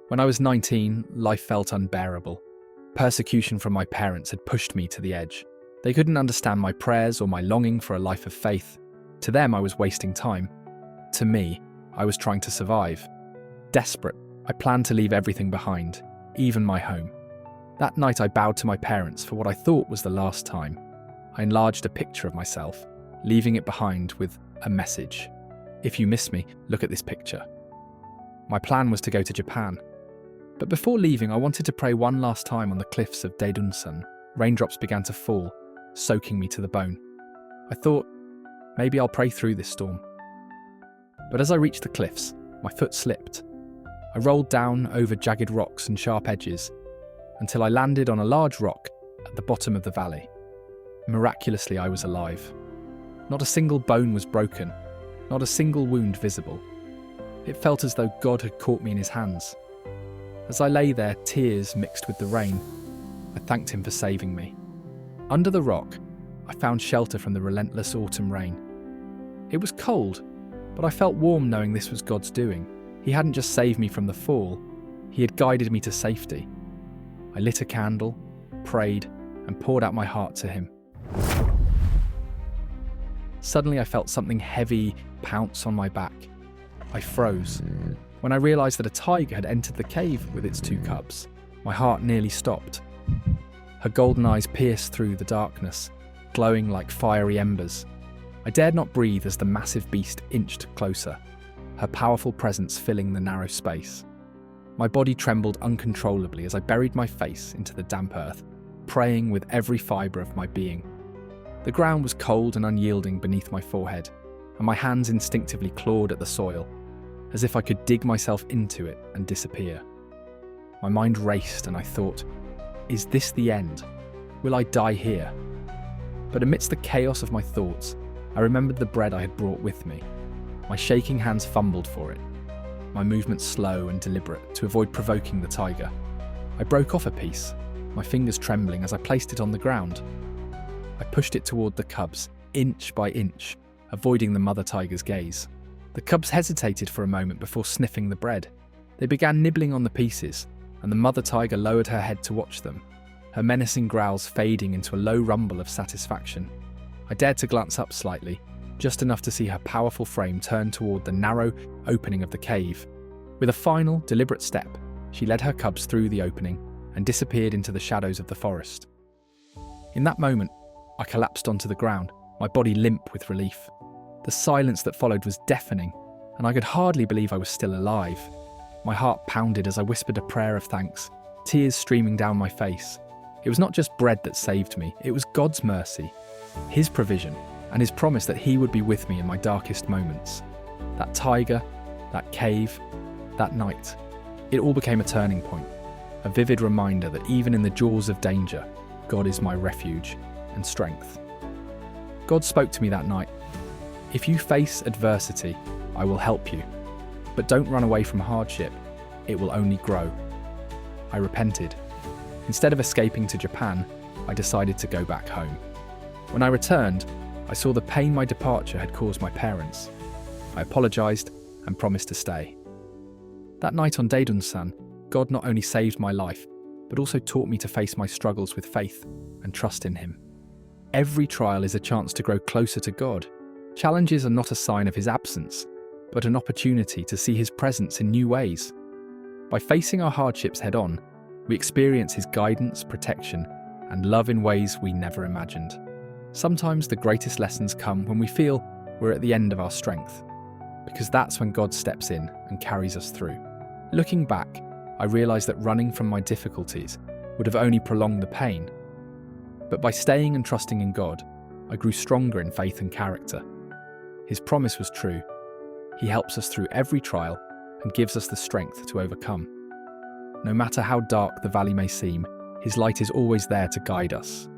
When I was 19, life felt unbearable. Persecution from my parents had pushed me to the edge. They couldn't understand my prayers or my longing for a life of faith. To them, I was wasting time. To me, I was trying to survive. Desperate, I planned to leave everything behind, even my home. That night, I bowed to my parents for what I thought was the last time. I enlarged a picture of myself, leaving it behind with a message. If you miss me, look at this picture. My plan was to go to Japan. But before leaving, I wanted to pray one last time on the cliffs of Daedunsan. Raindrops began to fall, soaking me to the bone. I thought, maybe I'll pray through this storm. But as I reached the cliffs, my foot slipped. I rolled down over jagged rocks and sharp edges until I landed on a large rock at the bottom of the valley. Miraculously, I was alive. Not a single bone was broken, not a single wound visible. It felt as though God had caught me in his hands. As I lay there, tears mixed with the rain, I thanked him for saving me. Under the rock, I found shelter from the relentless autumn rain. It was cold, but I felt warm knowing this was God's doing. He hadn't just saved me from the fall, he had guided me to safety. I lit a candle, prayed, and poured out my heart to him. Suddenly I felt something heavy pounce on my back. I froze. When I realised that a tiger had entered the cave with its 2 cubs, my heart nearly stopped. Her golden eyes pierced through the darkness, glowing like fiery embers. I dared not breathe as the massive beast inched closer, her powerful presence filling the narrow space. My body trembled uncontrollably as I buried my face into the damp earth, praying with every fibre of my being. The ground was cold and unyielding beneath my forehead, and my hands instinctively clawed at the soil, as if I could dig myself into it and disappear. My mind raced and I thought, is this the end? Will I die here? But amidst the chaos of my thoughts, I remembered the bread I had brought with me. My shaking hands fumbled for it, my movements slow and deliberate to avoid provoking the tiger. I broke off a piece, my fingers trembling as I placed it on the ground. I pushed it toward the cubs, inch by inch, avoiding the mother tiger's gaze. The cubs hesitated for a moment before sniffing the bread. They began nibbling on the pieces, and the mother tiger lowered her head to watch them, her menacing growls fading into a low rumble of satisfaction. I dared to glance up slightly, just enough to see her powerful frame turn toward the narrow opening of the cave. With a final, deliberate step, she led her cubs through the opening and disappeared into the shadows of the forest. In that moment, I collapsed onto the ground, my body limp with relief. The silence that followed was deafening, and I could hardly believe I was still alive. My heart pounded as I whispered a prayer of thanks, tears streaming down my face. It was not just bread that saved me, it was God's mercy, his provision, and his promise that he would be with me in my darkest moments. That tiger, that cave, that night, it all became a turning point, a vivid reminder that even in the jaws of danger, God is my refuge and strength. God spoke to me that night. If you face adversity, I will help you. But don't run away from hardship. It will only grow. I repented. Instead of escaping to Japan, I decided to go back home. When I returned, I saw the pain my departure had caused my parents. I apologised and promised to stay. That night on Daedunsan, God not only saved my life, but also taught me to face my struggles with faith and trust in him. Every trial is a chance to grow closer to God. Challenges are not a sign of his absence, but an opportunity to see his presence in new ways. By facing our hardships head-on, we experience his guidance, protection, and love in ways we never imagined. Sometimes the greatest lessons come when we feel we're at the end of our strength, because that's when God steps in and carries us through. Looking back, I realised that running from my difficulties would have only prolonged the pain. But by staying and trusting in God, I grew stronger in faith and character. His promise was true. He helps us through every trial and gives us the strength to overcome. No matter how dark the valley may seem, his light is always there to guide us.